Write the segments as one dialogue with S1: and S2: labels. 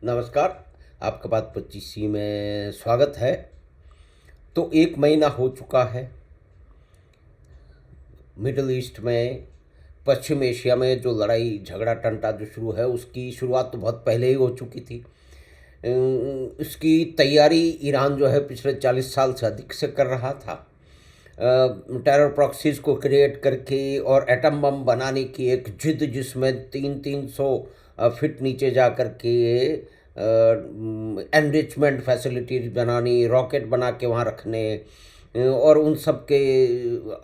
S1: नमस्कार। आपका बात 25सी में स्वागत है। तो 1 महीना हो चुका है। मिडल ईस्ट में, पश्चिम एशिया में जो लड़ाई झगड़ा टंटा जो शुरू है, उसकी शुरुआत तो बहुत पहले ही हो चुकी थी। इसकी तैयारी ईरान जो है पिछले 40 साल से अधिक से कर रहा था। टेरर प्रॉक्सीज को क्रिएट करके और एटम बम बनाने की एक जिद, जिसमें 300 फीट नीचे जा कर के एनरिचमेंट फैसिलिटीज बनानी, रॉकेट बना के वहाँ रखने, और उन सब के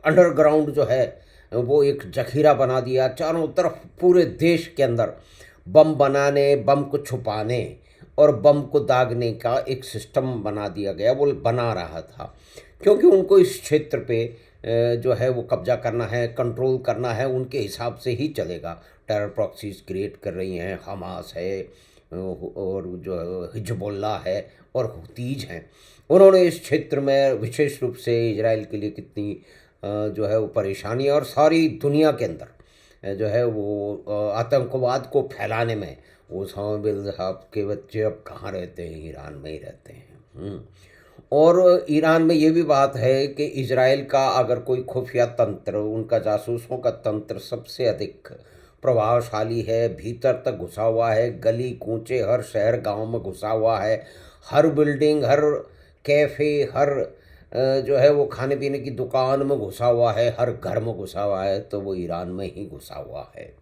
S1: अंडरग्राउंड जो है वो एक जखीरा बना दिया चारों तरफ पूरे देश के अंदर। बम बनाने, बम को छुपाने और बम को दागने का एक सिस्टम बना दिया गया, वो बना रहा था। क्योंकि उनको इस क्षेत्र पे जो है वो कब्जा करना है, कंट्रोल करना है, उनके हिसाब से ही चलेगा। टेरर प्रॉक्सीज क्रिएट कर रही हैं, हमास है और जो हिजबुल्लाह है और हुतीज हैं। उन्होंने इस क्षेत्र में विशेष रूप से इजराइल के लिए कितनी जो है वो परेशानी, और सारी दुनिया के अंदर जो है वो आतंकवाद को फैलाने में, उसामा बिन साहब के बच्चे अब कहाँ रहते हैं? ईरान में ही रहते हैं। और ईरान में ये भी बात है कि इजराइल का अगर कोई खुफिया तंत्र, उनका जासूसों का तंत्र सबसे अधिक प्रभावशाली है, भीतर तक घुसा हुआ है, गली कूचे हर शहर गांव में घुसा हुआ है, हर बिल्डिंग, हर कैफ़े, हर जो है वो खाने पीने की दुकान में घुसा हुआ है, हर घर में घुसा हुआ है, तो वो ईरान में ही घुसा हुआ है।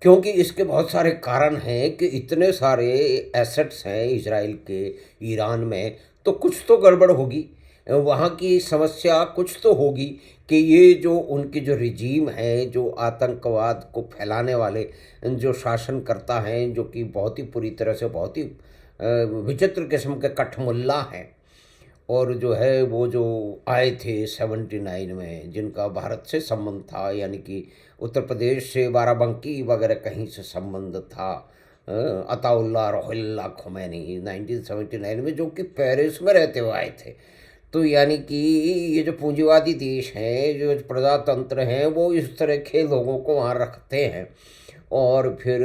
S1: क्योंकि इसके बहुत सारे कारण हैं कि इतने सारे एसेट्स हैं इजराइल के ईरान में, तो कुछ तो गड़बड़ होगी। वहाँ की समस्या कुछ तो होगी कि ये जो उनकी जो रिजीम है, जो आतंकवाद को फैलाने वाले जो शासनकर्ता हैं, जो कि बहुत ही पूरी तरह से बहुत ही विचित्र किस्म के कठमुल्ला हैं, और जो है वो जो आए थे 79 में, जिनका भारत से संबंध था, यानी कि उत्तर प्रदेश से बाराबंकी वगैरह कहीं से संबंध था। अताउल्ला रोहिल्ला खुमैनी 1979 में, जो कि पेरिस में रहते हुए आए थे। तो यानी कि ये जो पूंजीवादी देश हैं, जो प्रजातंत्र हैं, वो इस तरह के लोगों को वहाँ रखते हैं। और फिर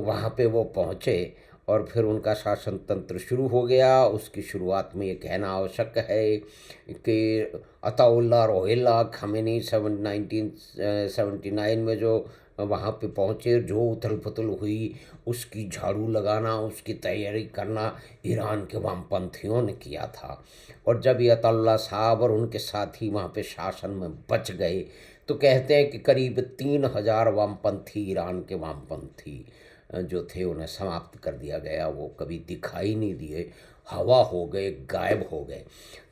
S1: वहाँ पे वो पहुँचे और फिर उनका शासन तंत्र शुरू हो गया। उसकी शुरुआत में ये कहना आवश्यक है कि अताउल्ला रोहिल्ला खमेनी 1979 में जो वहाँ पे पहुँचे, जो उथल पुथल हुई, उसकी झाड़ू लगाना, उसकी तैयारी करना ईरान के वामपंथियों ने किया था। और जब ये अताउल्ला साहब और उनके साथी वहाँ पे शासन में बच गए, तो कहते हैं कि करीब 3,000 वामपंथी, ईरान के वामपंथी जो थे, उन्हें समाप्त कर दिया गया। वो कभी दिखाई नहीं दिए, हवा हो गए, गायब हो गए।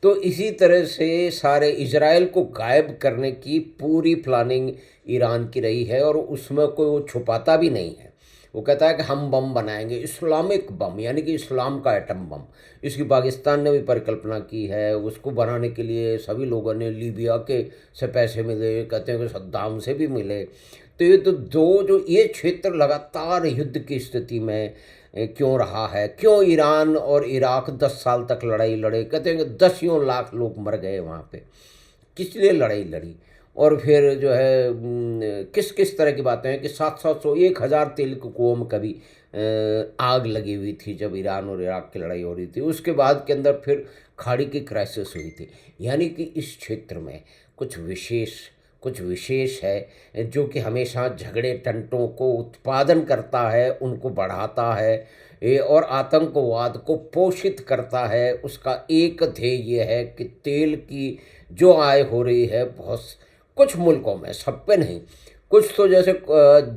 S1: तो इसी तरह से सारे इजराइल को गायब करने की पूरी प्लानिंग ईरान की रही है, और उसमें कोई वो छुपाता भी नहीं है। वो कहता है कि हम बम बनाएंगे, इस्लामिक बम, यानी कि इस्लाम का एटम बम। इसकी पाकिस्तान ने भी परिकल्पना की है। उसको बनाने के लिए सभी लोगों ने, लीबिया के से पैसे मिले, कहते हैं कि सद्दाम से भी मिले। तो ये तो दो जो ये क्षेत्र लगातार युद्ध की स्थिति में क्यों रहा है? क्यों ईरान और इराक 10 साल तक लड़ाई लड़े? कहते हैं कि दसियों लाख लोग मर गए वहाँ पे। किस लिए लड़ाई लड़ी? और फिर जो है किस किस तरह की बातें हैं कि 700 1,000 तेल के कुओं में कभी आग लगी हुई थी जब ईरान और इराक की लड़ाई हो रही थी। उसके बाद के अंदर फिर खाड़ी की क्राइसिस हुई थी। यानी कि इस क्षेत्र में कुछ विशेष कुछ विशेष है, जो कि हमेशा झगड़े टंटों को उत्पादन करता है, उनको बढ़ाता है, और आतंकवाद को पोषित करता है। उसका एक ध्येय ये है कि तेल की जो आय हो रही है, बहुत कुछ मुल्कों में, सब पे नहीं, कुछ तो जैसे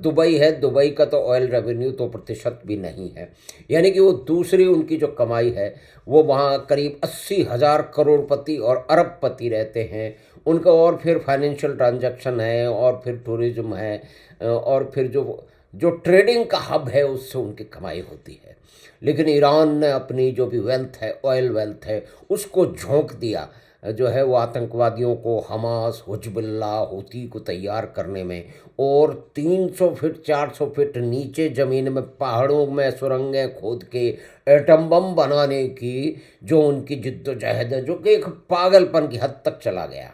S1: दुबई है, दुबई का तो ऑयल रेवेन्यू तो प्रतिशत भी नहीं है। यानी कि वो दूसरी उनकी जो कमाई है, वो वहाँ करीब 80,000 करोड़पति और अरबपति रहते हैं उनका। और फिर फाइनेंशियल ट्रांजैक्शन है, और फिर टूरिज्म है, और फिर जो जो ट्रेडिंग का हब है, उससे उनकी कमाई होती है। लेकिन ईरान ने अपनी जो भी वेल्थ है, ऑयल वेल्थ है, उसको झोंक दिया जो है वो आतंकवादियों को, हमास, हुजबुल्लाह, हूती को तैयार करने में। और 300 फीट 400 फीट नीचे ज़मीन में, पहाड़ों में सुरंगें खोद के एटम बम बनाने की जो उनकी जिद्दोजहद है, जो कि एक पागलपन की हद तक चला गया।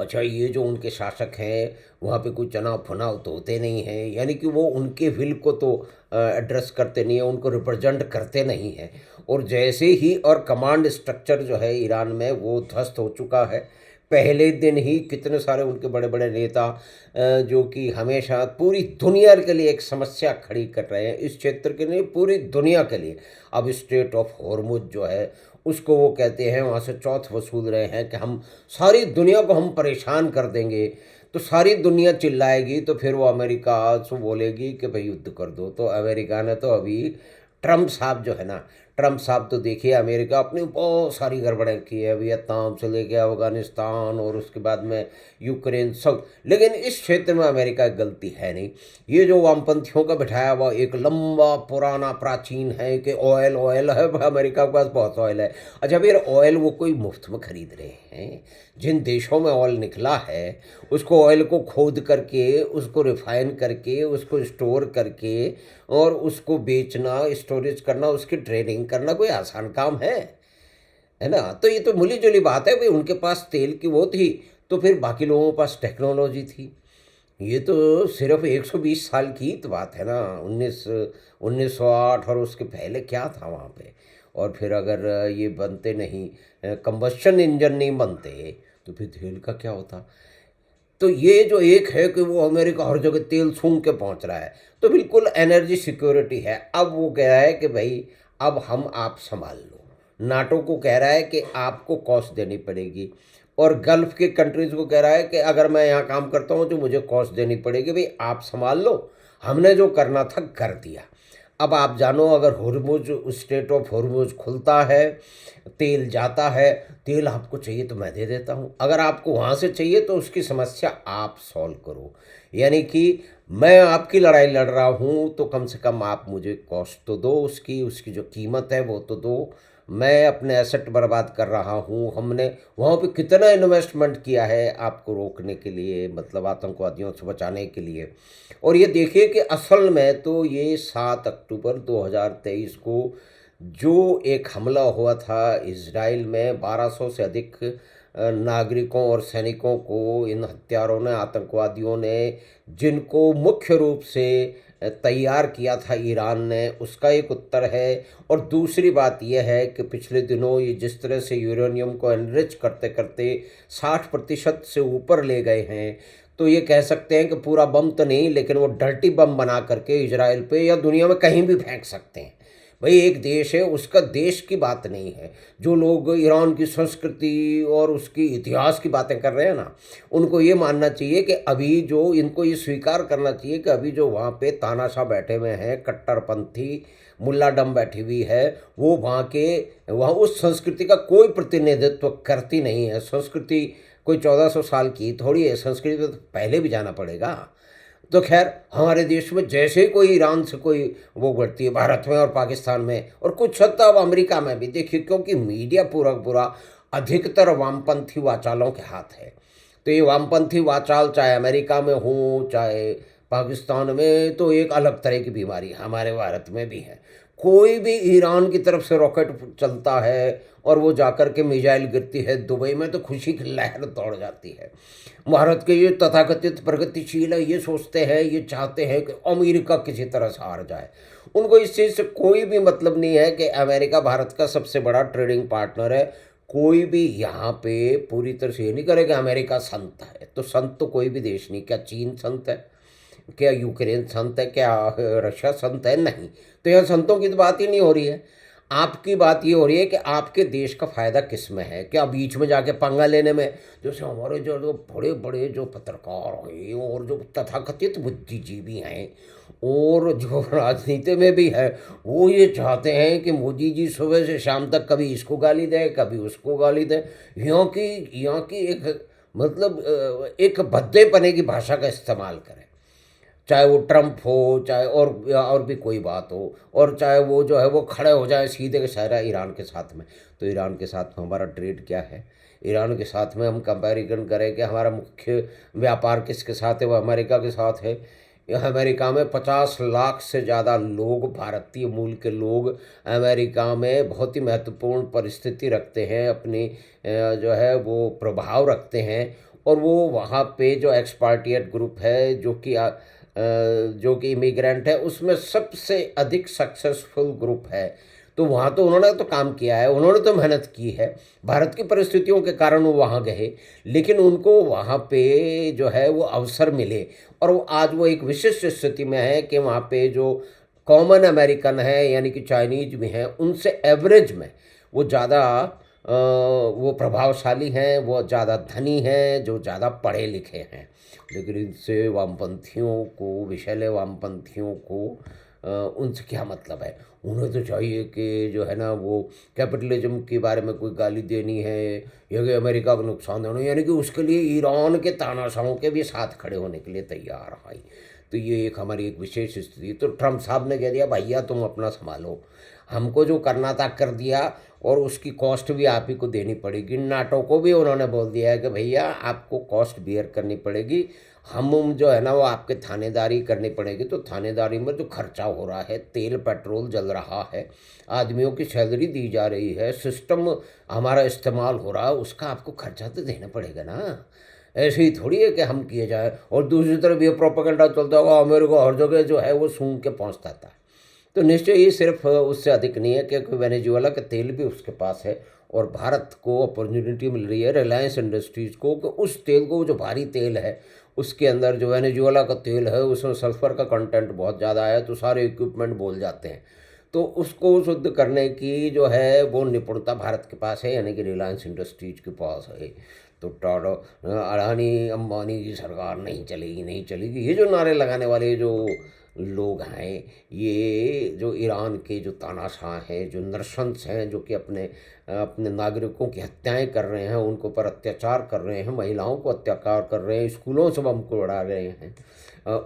S1: अच्छा ये जो उनके शासक हैं वहाँ पे कोई चुनाव फुनाव तो होते नहीं हैं, यानी कि वो उनके विल को तो एड्रेस करते नहीं हैं, उनको रिप्रेजेंट करते नहीं हैं। और जैसे ही और कमांड स्ट्रक्चर जो है ईरान में वो ध्वस्त हो चुका है। पहले दिन ही कितने सारे उनके बड़े बड़े नेता जो कि हमेशा पूरी दुनिया के लिए एक समस्या खड़ी कर रहे हैं, इस क्षेत्र के लिए पूरी दुनिया के लिए। अब स्ट्रेट ऑफ हॉर्मुज जो है उसको वो कहते हैं, वहाँ से चौथ वसूल रहे हैं कि हम सारी दुनिया को हम परेशान कर देंगे। तो सारी दुनिया चिल्लाएगी तो फिर वो अमेरिका से बोलेगी कि भाई युद्ध कर दो। तो अमेरिका ने तो अभी ट्रम्प साहब जो है ना, ट्रम्प साहब तो देखिए अमेरिका अपनी बहुत सारी गड़बड़ें की है, वियतनाम से लेके अफगानिस्तान और उसके बाद में यूक्रेन सब, लेकिन इस क्षेत्र में अमेरिका की गलती है नहीं। ये जो वामपंथियों का बिठाया हुआ एक लंबा पुराना प्राचीन है कि ऑयल ऑयल है, अमेरिका के पास बहुत ऑयल है। अच्छा फिर ऑयल वो कोई मुफ्त में खरीद रहे हैं? जिन देशों में ऑयल निकला है उसको ऑयल को खोद करके उसको रिफाइन करके उसको स्टोर करके और उसको बेचना, स्टोरेज करना, उसकी ट्रेडिंग करना कोई आसान काम है ना? तो ये तो मिली जुली बात है भाई, उनके पास तेल की वो थी तो फिर बाकी लोगों के पास टेक्नोलॉजी थी। ये तो सिर्फ 120 साल की तो बात है ना, 1908 और उसके पहले क्या था वहाँ पे। और फिर अगर ये बनते नहीं, कंबस्शन इंजन नहीं बनते तो फिर तेल का क्या होता। तो ये जो एक है कि वो अमेरिका हर जगह तेल सूंघ के पहुंच रहा है, तो बिल्कुल एनर्जी सिक्योरिटी है। अब वो कह रहा है कि भाई अब हम आप संभाल लो, नाटो को कह रहा है कि आपको कॉस्ट देनी पड़ेगी, और गल्फ के कंट्रीज़ को कह रहा है कि अगर मैं यहाँ काम करता हूँ तो मुझे कॉस्ट देनी पड़ेगी, भाई आप संभाल लो, हमने जो करना था कर दिया। अब आप जानो अगर हुर्मुज, स्ट्रेट ऑफ हुर्मुज खुलता है, तेल जाता है, तेल आपको चाहिए तो मैं दे देता हूँ, अगर आपको वहाँ से चाहिए तो उसकी समस्या आप सॉल्व करो। यानी कि मैं आपकी लड़ाई लड़ रहा हूँ तो कम से कम आप मुझे कॉस्ट तो दो, उसकी उसकी जो कीमत है वो तो दो। मैं अपने एसेट बर्बाद कर रहा हूँ, हमने वहाँ पे कितना इन्वेस्टमेंट किया है आपको रोकने के लिए, मतलब आतंकवादियों से बचाने के लिए। और ये देखिए कि असल में तो ये 7 अक्टूबर 2023 को जो एक हमला हुआ था इज़राइल में, 1200 से अधिक नागरिकों और सैनिकों को इन हत्यारों ने, आतंकवादियों ने, जिनको मुख्य रूप से तैयार किया था ईरान ने, उसका एक उत्तर है। और दूसरी बात यह है कि पिछले दिनों ये जिस तरह से यूरेनियम को एनरिच करते करते 60% से ऊपर ले गए हैं, तो ये कह सकते हैं कि पूरा बम तो नहीं लेकिन वो डर्टी बम बना करके इजराइल पे या दुनिया में कहीं भी फेंक सकते हैं। भाई एक देश है, उसका देश की बात नहीं है। जो लोग ईरान की संस्कृति और उसकी इतिहास की बातें कर रहे हैं ना, उनको ये मानना चाहिए कि अभी जो, इनको ये स्वीकार करना चाहिए कि अभी जो वहाँ पे तानाशाह बैठे हुए हैं, कट्टरपंथी मुल्लाडम बैठी हुई है, वो वहाँ उस संस्कृति का कोई प्रतिनिधित्व करती नहीं है। संस्कृति कोई 1400 साल की थोड़ी है, संस्कृति तो पहले भी जाना पड़ेगा। तो खैर हमारे देश में जैसे ही कोई ईरान से कोई वो बढ़ती है, भारत में और पाकिस्तान में और कुछ हद तक अब अमेरिका में भी देखिए, क्योंकि मीडिया पूरा पूरा अधिकतर वामपंथी वाचालों के हाथ है। तो ये वामपंथी वाचाल चाहे अमेरिका में हो चाहे पाकिस्तान में, तो एक अलग तरह की बीमारी हमारे भारत में भी है। कोई भी ईरान की तरफ से रॉकेट चलता है और वो जाकर के मिसाइल गिरती है दुबई में, तो खुशी की लहर दौड़ जाती है। भारत के ये तथाकथित प्रगतिशील है, ये सोचते हैं, ये चाहते हैं कि अमेरिका किसी तरह से हार जाए। उनको इस चीज़ से कोई भी मतलब नहीं है कि अमेरिका भारत का सबसे बड़ा ट्रेडिंग पार्टनर है। कोई भी यहाँ पे पूरी तरह से ये नहीं करेगा अमेरिका संत है, तो संत तो कोई भी देश नहीं। क्या चीन संत है? क्या यूक्रेन संत है? क्या रशिया संत है? नहीं। तो यहाँ संतों की तो बात ही नहीं हो रही है। आपकी बात ये हो रही है कि आपके देश का फ़ायदा किस में है, क्या बीच में जाके पंगा लेने में। जैसे हमारे जो बड़े बड़े जो पत्रकार हैं और जो तथाकथित बुद्धिजीवी हैं और जो राजनीति में भी है, वो ये चाहते हैं कि मोदी जी सुबह से शाम तक कभी इसको गाली दे कभी उसको गाली दे। यहाँ की एक मतलब एक भद्देपने की भाषा का इस्तेमाल करें, चाहे वो ट्रम्प हो, चाहे और भी कोई बात हो, और चाहे वो जो है वो खड़े हो जाए सीधे के सारा ईरान के साथ में। तो ईरान के साथ में हमारा ट्रेड क्या है? ईरान के साथ में हम कंपैरिजन करें कि हमारा मुख्य व्यापार किसके साथ है, वो अमेरिका के साथ है। अमेरिका में 50 लाख से ज़्यादा लोग, भारतीय मूल के लोग अमेरिका में बहुत ही महत्वपूर्ण परिस्थिति रखते हैं, अपनी जो है वो प्रभाव रखते हैं। और वो वहाँ पे जो एक्सपार्टिएट ग्रुप है जो कि इमिग्रेंट है उसमें सबसे अधिक सक्सेसफुल ग्रुप है। तो वहाँ तो उन्होंने तो काम किया है, उन्होंने तो मेहनत की है, भारत की परिस्थितियों के कारण वो वहाँ गए, लेकिन उनको वहाँ पे जो है वो अवसर मिले और वो आज वो एक विशिष्ट स्थिति में है कि वहाँ पे जो कॉमन अमेरिकन है यानी कि चाइनीज भी हैं उनसे एवरेज में वो ज़्यादा वो प्रभावशाली हैं, वो ज़्यादा धनी हैं, जो ज़्यादा पढ़े लिखे हैं। लेकिन इनसे वामपंथियों को, विषैले वामपंथियों को उनसे क्या मतलब है? उन्हें तो चाहिए कि जो है ना वो कैपिटलिज्म के बारे में कोई गाली देनी है या कि अमेरिका को नुकसान देना, यानी कि उसके लिए ईरान के तानाशाहों के भी साथ खड़े होने के लिए तैयार हैं। तो ये एक हमारी एक विशेष स्थिति। तो ट्रम्प साहब ने कह दिया भैया तुम अपना संभालो, हमको जो करना था कर दिया और उसकी कॉस्ट भी आप ही को देनी पड़ेगी। नाटो को भी उन्होंने बोल दिया है कि भैया आपको कॉस्ट बियर करनी पड़ेगी, हम जो है ना वो आपके थानेदारी करनी पड़ेगी। तो थानेदारी में जो खर्चा हो रहा है, तेल पेट्रोल जल रहा है, आदमियों की सैलरी दी जा रही है, सिस्टम हमारा इस्तेमाल हो रहा है, उसका आपको खर्चा तो देना पड़ेगा ना। ऐसे ही थोड़ी है कि हम किए जाए। और दूसरी तरफ ये प्रोपेगेंडा चलता होगा अमेरिका हर जगह जो है वो सूंघ के पहुँचता था। तो निश्चय ये सिर्फ उससे अधिक नहीं है, क्योंकि वेनेजुएला का तेल भी उसके पास है और भारत को अपॉर्चुनिटी मिल रही है रिलायंस इंडस्ट्रीज़ को कि उस तेल को, जो भारी तेल है उसके अंदर, जो वेनेजुएला का तेल है उसमें सल्फर का कंटेंट बहुत ज़्यादा है, तो सारे इक्विपमेंट बोल जाते हैं। तो उसको शुद्ध करने की जो है वो निपुणता भारत के पास है, यानी कि रिलायंस इंडस्ट्रीज के पास है। तो टाटा, अडानी अंबानी की सरकार नहीं चलेगी, नहीं चलेगी, ये जो नारे लगाने वाले जो लोग हैं, ये जो ईरान के जो तानाशाह हैं, जो नरशंस हैं, जो कि अपने अपने नागरिकों की हत्याएं कर रहे हैं, उनको पर अत्याचार कर रहे हैं, महिलाओं को अत्याचार कर रहे हैं, स्कूलों से बम को उड़ा रहे हैं,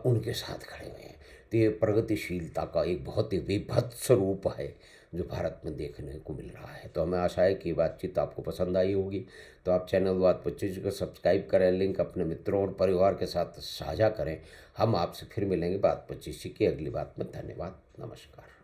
S1: उनके साथ खड़े हुए हैं। तो ये प्रगतिशीलता का एक बहुत ही विभत्स रूप है जो भारत में देखने को मिल रहा है। तो हमें आशा है कि बातचीत आपको पसंद आई होगी। तो आप चैनल बात 25 को सब्सक्राइब करें, लिंक अपने मित्रों और परिवार के साथ साझा करें। हम आपसे फिर मिलेंगे बात 25 की अगली बात में। धन्यवाद, नमस्कार।